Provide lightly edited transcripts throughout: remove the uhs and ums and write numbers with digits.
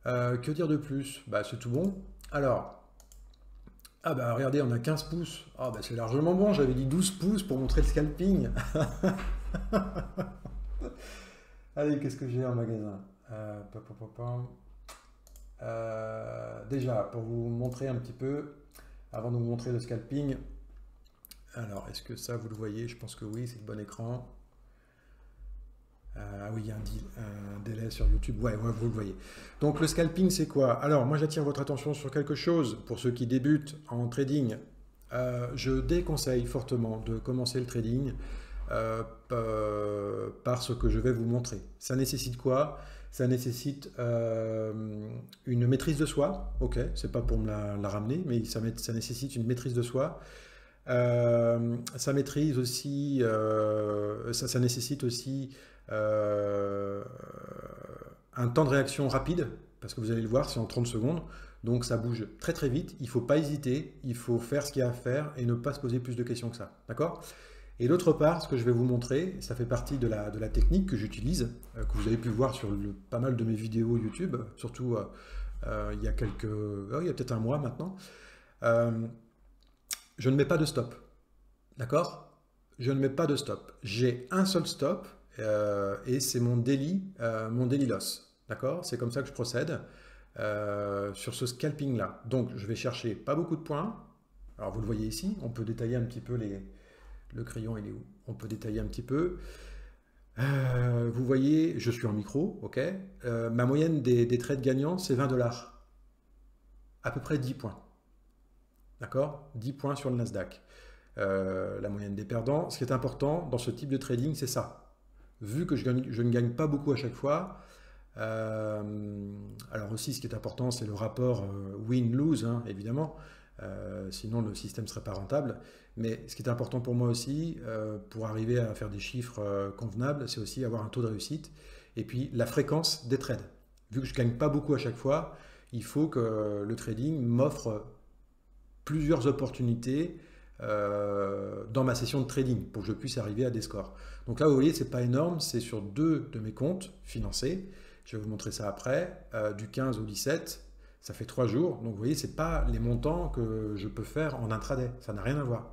Que dire de plus? Bah, c'est tout bon. Alors, ah bah regardez, on a 15 pouces. Ah bah c'est largement bon, j'avais dit 12 pouces pour montrer le scalping. Allez, qu'est-ce que j'ai en magasin? Pa, pa, pa, pa. Déjà, pour vous montrer un petit peu, avant de vous montrer le scalping, alors est-ce que ça vous le voyez? Je pense que oui, c'est le bon écran. Ah oui, il y a un délai sur YouTube. Ouais, ouais, vous le voyez. Donc le scalping, c'est quoi? Alors, moi, j'attire votre attention sur quelque chose. Pour ceux qui débutent en trading, je déconseille fortement de commencer le trading par ce que je vais vous montrer. Ça nécessite quoi? Ça nécessite une maîtrise de soi. Ok, c'est pas pour me la ramener, mais ça nécessite une maîtrise de soi. Ça maîtrise aussi, ça nécessite aussi euh, un temps de réaction rapide, parce que vous allez le voir, c'est en 30 secondes, donc ça bouge très très vite, il ne faut pas hésiter, il faut faire ce qu'il y a à faire et ne pas se poser plus de questions que ça, d'accord? Et d'autre part, ce que je vais vous montrer, ça fait partie de la technique que j'utilise, que vous avez pu voir sur pas mal de mes vidéos YouTube, surtout il y a il y a peut-être un mois maintenant. Euh, je ne mets pas de stop. D'accord? Je ne mets pas de stop. J'ai un seul stop et c'est mon daily loss. D'accord? C'est comme ça que je procède sur ce scalping-là. Donc, je vais chercher pas beaucoup de points. Alors, vous le voyez ici, on peut détailler un petit peu les... Le crayon, il est où? On peut détailler un petit peu. Vous voyez, je suis en micro, ok? Ma moyenne des trades gagnants, c'est 20 dollars. À peu près 10 points. D'accord? 10 points sur le Nasdaq. La moyenne des perdants. Ce qui est important dans ce type de trading, c'est ça. Vu que je ne gagne pas beaucoup à chaque fois, alors aussi ce qui est important, c'est le rapport win-lose, hein, évidemment. Sinon, le système ne serait pas rentable. Mais ce qui est important pour moi aussi, pour arriver à faire des chiffres convenables, c'est aussi avoir un taux de réussite. Et puis, la fréquence des trades. Vu que je ne gagne pas beaucoup à chaque fois, il faut que le trading m'offre plusieurs opportunités dans ma session de trading pour que je puisse arriver à des scores. Donc là, vous voyez, c'est pas énorme, c'est sur deux de mes comptes financés. Je vais vous montrer ça après, du 15 au 17, ça fait 3 jours. Donc vous voyez, c'est pas les montants que je peux faire en intraday, ça n'a rien à voir.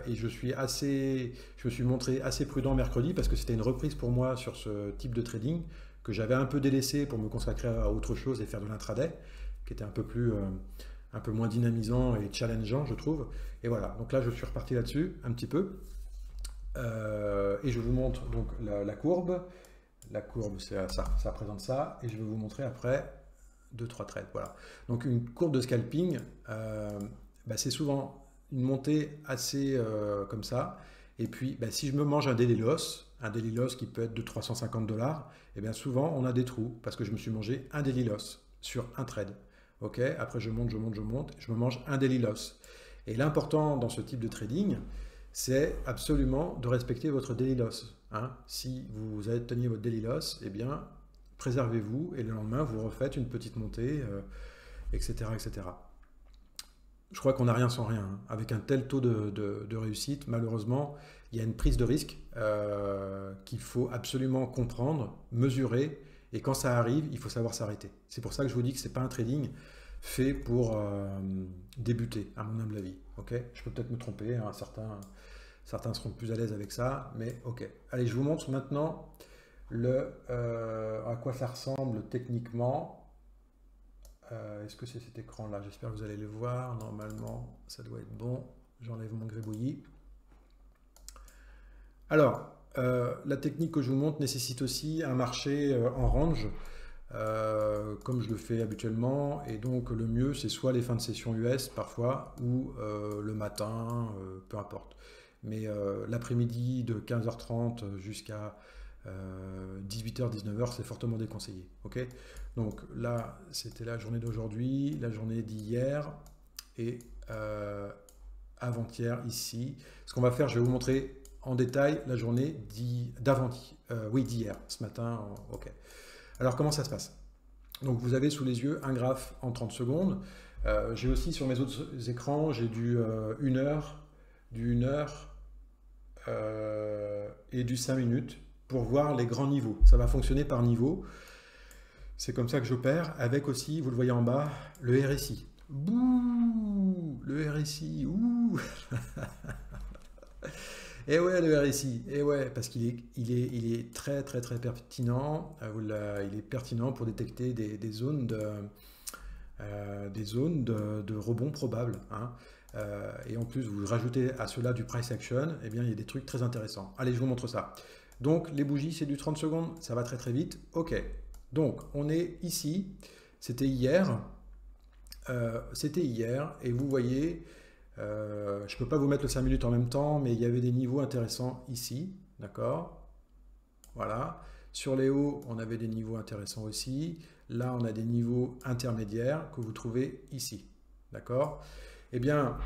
Et je me suis montré assez prudent mercredi parce que c'était une reprise pour moi sur ce type de trading que j'avais un peu délaissé pour me consacrer à autre chose et faire de l'intraday, qui était un peu moins dynamisant et challengeant, je trouve. Et voilà, donc là, je suis reparti là-dessus un petit peu. Et je vous montre donc la courbe. La courbe, c'est ça, ça représente ça. Et je vais vous montrer après deux trois trades. Voilà. Donc une courbe de scalping, bah, c'est souvent une montée assez comme ça. Et puis, bah, si je me mange un daily loss qui peut être de 350 dollars, et bien souvent on a des trous parce que je me suis mangé un daily loss sur un trade. Ok, après je monte, je monte, je monte, je me mange un daily loss. Et l'important dans ce type de trading, c'est absolument de respecter votre daily loss, hein. Si vous atteignez votre daily loss, eh bien, préservez-vous et le lendemain, vous refaites une petite montée, etc., etc. Je crois qu'on n'a rien sans rien, hein. Avec un tel taux de réussite, malheureusement, il y a une prise de risque qu'il faut absolument comprendre, mesurer, et quand ça arrive, il faut savoir s'arrêter. C'est pour ça que je vous dis que ce n'est pas un trading fait pour débuter, à mon humble avis. Ok, je peux peut-être me tromper, hein, certains seront plus à l'aise avec ça, mais ok. Allez, je vous montre maintenant à quoi ça ressemble techniquement. Est-ce que c'est cet écran-là? J'espère que vous allez le voir. Normalement, ça doit être bon. J'enlève mon gribouillis. Alors, la technique que je vous montre nécessite aussi un marché en range, comme je le fais habituellement. Et donc, le mieux, c'est soit les fins de session US parfois, ou le matin, peu importe. Mais l'après-midi de 15h30 jusqu'à 18h, 19h, c'est fortement déconseillé. Ok, donc là, c'était la journée d'aujourd'hui, la journée d'hier et avant-hier ici. Ce qu'on va faire, je vais vous montrer en détail la journée d'hier, ce matin. Ok. Alors, comment ça se passe? Donc, vous avez sous les yeux un graphe en 30 secondes. J'ai aussi sur mes autres écrans, j'ai du 1 heure, du 1 heure et du 5 minutes pour voir les grands niveaux. Ça va fonctionner par niveau. C'est comme ça que j'opère, avec aussi, vous le voyez en bas, le RSI. Bouh, le RSI, ouh. Et ouais, le RSI, et ouais, parce qu'il est très très très pertinent. Il est pertinent pour détecter des zones de rebond probable, hein. Et en plus, vous rajoutez à cela du price action, eh bien, il y a des trucs très intéressants. Allez, je vous montre ça. Donc, les bougies, c'est du 30 secondes, ça va très très vite. Ok, donc on est ici, c'était hier, et vous voyez, je ne peux pas vous mettre le 5 minutes en même temps, mais il y avait des niveaux intéressants ici, d'accord? Voilà. Sur les hauts, on avait des niveaux intéressants aussi. Là, on a des niveaux intermédiaires que vous trouvez ici, d'accord? Eh bien,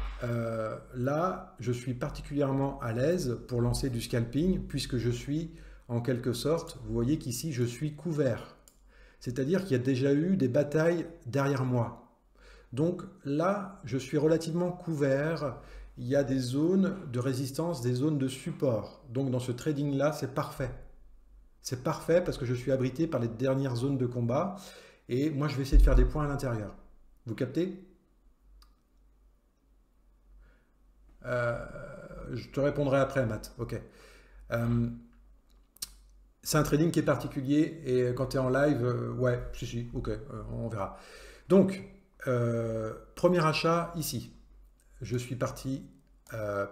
là, je suis particulièrement à l'aise pour lancer du scalping, puisque je suis, en quelque sorte, vous voyez qu'ici, je suis couvert. C'est-à-dire qu'il y a déjà eu des batailles derrière moi. Donc là, je suis relativement couvert. Il y a des zones de résistance, des zones de support. Donc dans ce trading-là, c'est parfait. C'est parfait parce que je suis abrité par les dernières zones de combat. Et moi, je vais essayer de faire des points à l'intérieur. Vous captez? Je te répondrai après, Matt. Ok. C'est un trading qui est particulier et quand tu es en live, ouais, si, ok, on verra. Donc, premier achat ici. Je suis parti,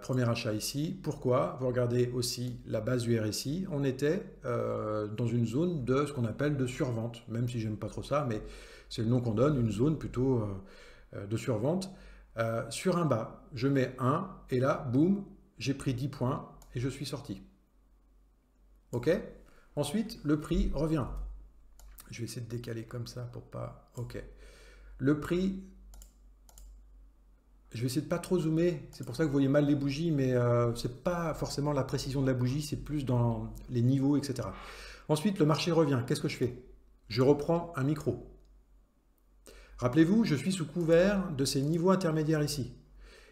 premier achat ici. Pourquoi? Vous regardez aussi la base du RSI. On était dans une zone de ce qu'on appelle de survente, même si j'aime pas trop ça, mais c'est le nom qu'on donne, une zone plutôt de survente. Sur un bas, je mets 1 et là, boum, j'ai pris 10 points et je suis sorti. Ok? Ensuite, le prix revient. Je vais essayer de décaler comme ça pour pas... Ok. Le prix, je vais essayer de pas trop zoomer. C'est pour ça que vous voyez mal les bougies, mais c'est pas forcément la précision de la bougie, c'est plus dans les niveaux, etc. Ensuite, le marché revient. Qu'est-ce que je fais? Je reprends un micro. Rappelez-vous, je suis sous couvert de ces niveaux intermédiaires ici.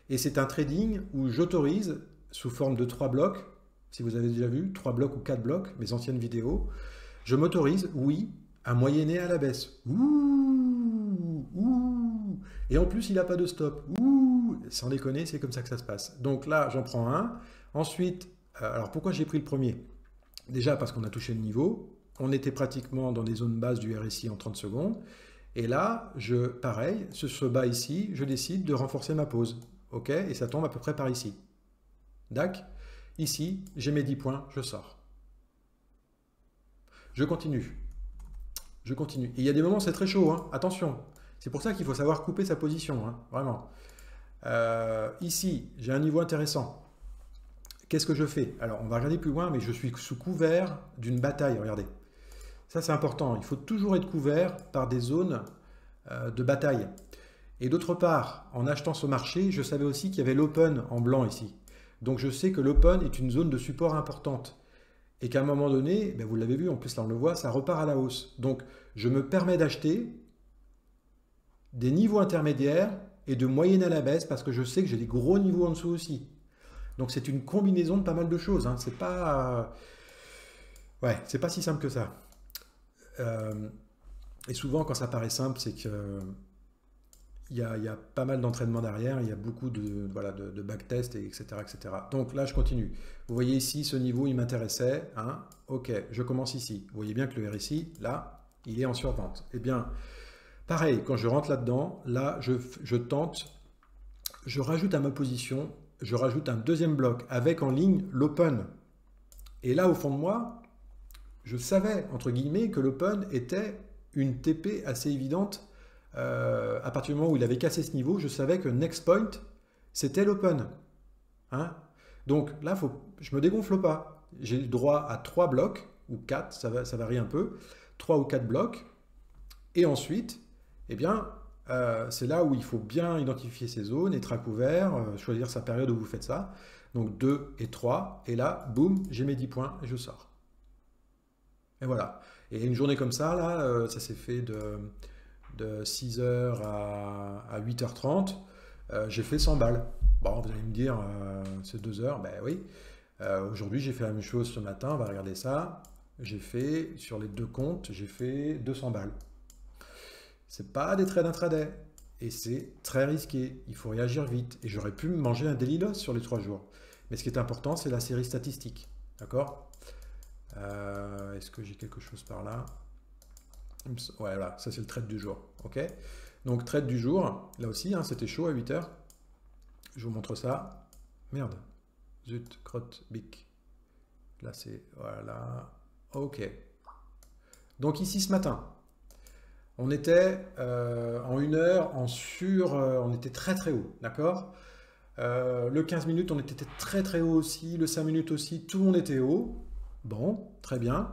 Et c'est un trading où j'autorise, sous forme de 3 blocs, si vous avez déjà vu, 3 blocs ou 4 blocs, mes anciennes vidéos, je m'autorise, oui, à moyenner à la baisse. Ouh, ouh. Et en plus, il n'a pas de stop. Ouh, sans déconner, c'est comme ça que ça se passe. Donc là, j'en prends un. Ensuite, alors pourquoi j'ai pris le premier? Déjà parce qu'on a touché le niveau. On était pratiquement dans des zones basses du RSI en 30 secondes. Et là, pareil, ce bas ici, je décide de renforcer ma pause. Ok? Et ça tombe à peu près par ici. D'accord? Ici, j'ai mes 10 points, je sors. Je continue. Je continue. Et il y a des moments, c'est très chaud, hein. Attention. C'est pour ça qu'il faut savoir couper sa position, hein, vraiment. Ici, j'ai un niveau intéressant. Qu'est-ce que je fais? Alors, on va regarder plus loin, mais je suis sous couvert d'une bataille, regardez. Ça, c'est important. Il faut toujours être couvert par des zones de bataille. Et d'autre part, en achetant ce marché, je savais aussi qu'il y avait l'open en blanc ici. Donc, je sais que l'open est une zone de support importante. Et qu'à un moment donné, ben vous l'avez vu, en plus là on le voit, ça repart à la hausse. Donc je me permets d'acheter des niveaux intermédiaires et de moyenner à la baisse parce que je sais que j'ai des gros niveaux en dessous aussi. Donc c'est une combinaison de pas mal de choses, hein. C'est pas... ouais, c'est pas si simple que ça. Et souvent quand ça paraît simple, c'est que il y a pas mal d'entraînement derrière, il y a beaucoup de, voilà, de backtest, etc., etc. Donc là, je continue. Vous voyez ici, ce niveau, il m'intéressait. Hein. Ok, je commence ici. Vous voyez bien que le RSI, là, il est en survente. Eh bien, pareil, quand je rentre là-dedans, là, je tente, je rajoute à ma position, je rajoute un deuxième bloc avec en ligne l'open. Et là, au fond de moi, je savais, entre guillemets, que l'open était une TP assez évidente. À partir du moment où il avait cassé ce niveau, je savais que next point, c'était l'open. Hein? Donc là, je ne me dégonfle pas. J'ai le droit à 3 blocs, ou 4, ça varie un peu, 3 ou 4 blocs. Et ensuite, eh bien, c'est là où il faut bien identifier ses zones, être à couvert, choisir sa période où vous faites ça. Donc 2 et 3, et là, boum, j'ai mes 10 points et je sors. Et voilà. Et une journée comme ça, là, ça s'est fait de 6h à 8h30, j'ai fait 100 balles. Bon, vous allez me dire, c'est 2 heures, ben oui. Aujourd'hui, j'ai fait la même chose ce matin, on va regarder ça. J'ai fait, sur les deux comptes, j'ai fait 200 balles. C'est pas des trades intraday. Et c'est très risqué. Il faut réagir vite. Et j'aurais pu me manger un daily loss sur les 3 jours. Mais ce qui est important, c'est la série statistique. D'accord? Est-ce que j'ai quelque chose par là? Ouais, voilà, ça c'est le trade du jour. Ok? Donc, trade du jour, là aussi, hein, c'était chaud à 8 heures. Je vous montre ça. Merde. Zut, crotte, bic. Là, c'est... Voilà. Ok. Donc, ici, ce matin, on était en 1 heure, on était très très haut. D'accord? Le 15 minutes, on était très très haut aussi. Le 5 minutes aussi, tout le monde était haut. Bon, très bien.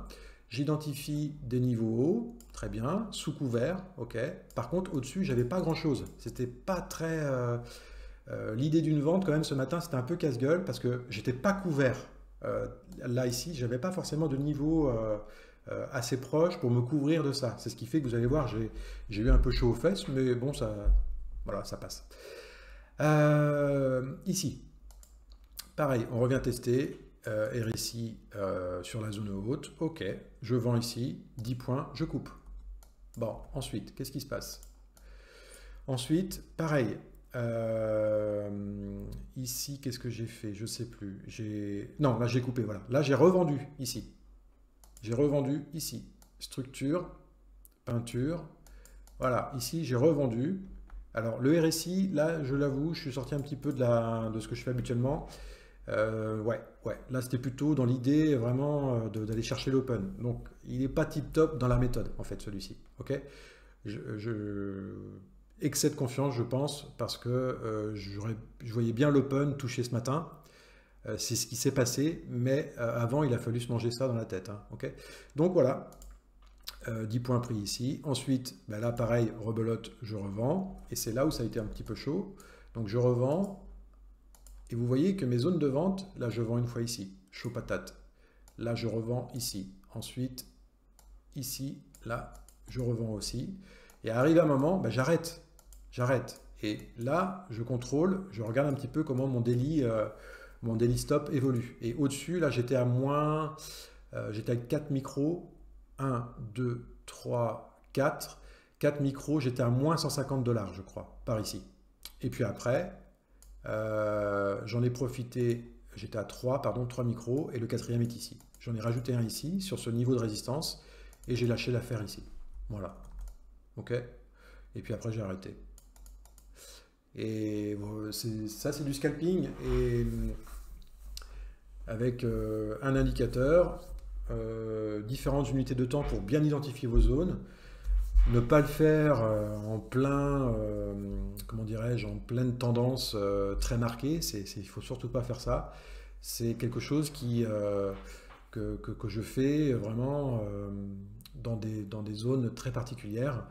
J'identifie des niveaux hauts, très bien, sous couvert, ok. Par contre, au-dessus, j'avais pas grand-chose. C'était pas très... l'idée d'une vente, quand même, ce matin, c'était un peu casse-gueule parce que j'étais pas couvert. Là, ici, j'avais pas forcément de niveau assez proche pour me couvrir de ça. C'est ce qui fait que vous allez voir, j'ai eu un peu chaud aux fesses, mais bon, ça, voilà, ça passe. Ici, pareil, on revient tester. RSI sur la zone haute, ok, je vends ici, 10 points, je coupe. Bon, ensuite, qu'est-ce qui se passe? Ensuite, pareil, ici, qu'est-ce que j'ai fait? Je sais plus. Non, là j'ai coupé, voilà. Là j'ai revendu ici. J'ai revendu ici. Structure, peinture. Voilà, ici j'ai revendu. Alors le RSI, là je l'avoue, je suis sorti un petit peu de ce que je fais habituellement. Ouais. Là, c'était plutôt dans l'idée vraiment d'aller chercher l'open. Donc, il n'est pas tip-top dans la méthode, en fait, celui-ci. Ok? Excès de confiance, je pense, parce que je voyais bien l'open toucher ce matin. C'est ce qui s'est passé, mais avant, il a fallu se manger ça dans la tête. Hein, ok? Donc, voilà. 10 points pris ici. Ensuite, ben là, pareil, rebelote, je revends. Et c'est là où ça a été un petit peu chaud. Donc, je revends. Et vous voyez que mes zones de vente, là je vends une fois ici, chaud patate. Là je revends ici. Ensuite, ici, là, je revends aussi. Et arrive un moment, ben, j'arrête. Et là, je contrôle, je regarde un petit peu comment mon daily stop évolue. Et au-dessus, là j'étais à moins, j'étais à 4 micros. 1, 2, 3, 4. 4 micros, j'étais à moins 150 $, je crois, par ici. Et puis après... j'en ai profité, j'étais à 3 micros, et le 4e est ici. J'en ai rajouté un ici, sur ce niveau de résistance, et j'ai lâché l'affaire ici. Voilà. Ok? Et puis après, j'ai arrêté. Et ça, c'est du scalping, et avec un indicateur, différentes unités de temps pour bien identifier vos zones. Ne pas le faire en plein, comment dirais-je, en pleine tendance très marquée, il faut surtout pas faire ça. C'est quelque chose que je fais vraiment dans des zones très particulières.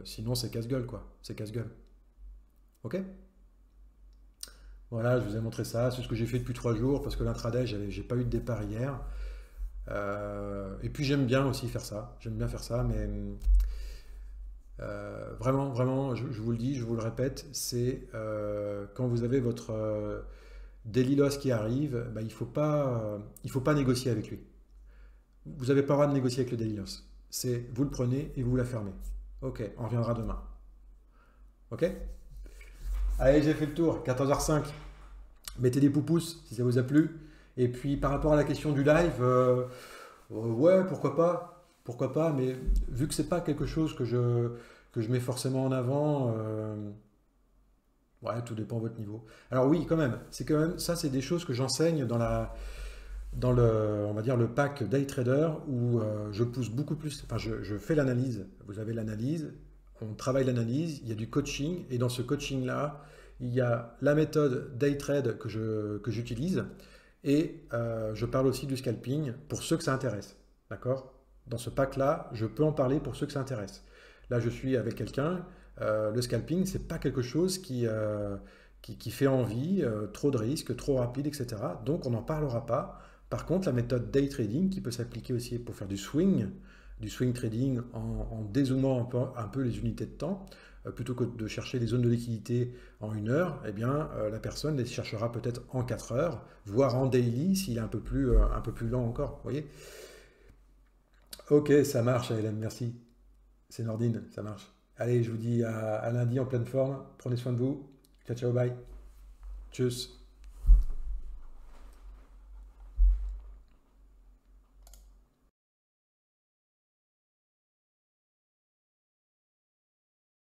Sinon, c'est casse-gueule, quoi. C'est casse-gueule. Ok? Voilà, je vous ai montré ça. C'est ce que j'ai fait depuis 3 jours parce que l'intraday, j'ai pas eu de départ hier. Et puis j'aime bien aussi faire ça, mais vraiment, je vous le dis, je vous le répète, c'est quand vous avez votre daily loss qui arrive, bah, il faut pas négocier avec lui. Vous n'avez pas le droit de négocier avec le daily loss. C'est vous le prenez et vous la fermez. Ok, on reviendra demain. Ok? Allez, j'ai fait le tour, 14h05. Mettez des pouces si ça vous a plu. Et puis par rapport à la question du live, ouais, pourquoi pas, mais vu que c'est pas quelque chose que je mets forcément en avant, ouais, tout dépend de votre niveau. Alors oui, quand même, ça, c'est des choses que j'enseigne dans le, on va dire le pack Day Trader où je pousse beaucoup plus, enfin je fais l'analyse, vous avez l'analyse, on travaille l'analyse, il y a du coaching, et dans ce coaching-là, il y a la méthode Day Trade que j'utilise. Et je parle aussi du scalping pour ceux que ça intéresse. D'accord? Dans ce pack-là, je peux en parler pour ceux que ça intéresse. Là, je suis avec quelqu'un. Le scalping, c'est pas quelque chose qui fait envie, trop de risques, trop rapide, etc. Donc, on n'en parlera pas. Par contre, la méthode day trading, qui peut s'appliquer aussi pour faire du swing trading en dézoomant un peu les unités de temps, plutôt que de chercher les zones de liquidité en 1 heure, eh bien, la personne les cherchera peut-être en 4 heures, voire en daily s'il est un peu plus lent encore. Vous voyez? Ok, ça marche, Hélène, merci. C'est Nordine, ça marche. Allez, je vous dis à lundi en pleine forme. Prenez soin de vous. Ciao, ciao, bye. Tchuss.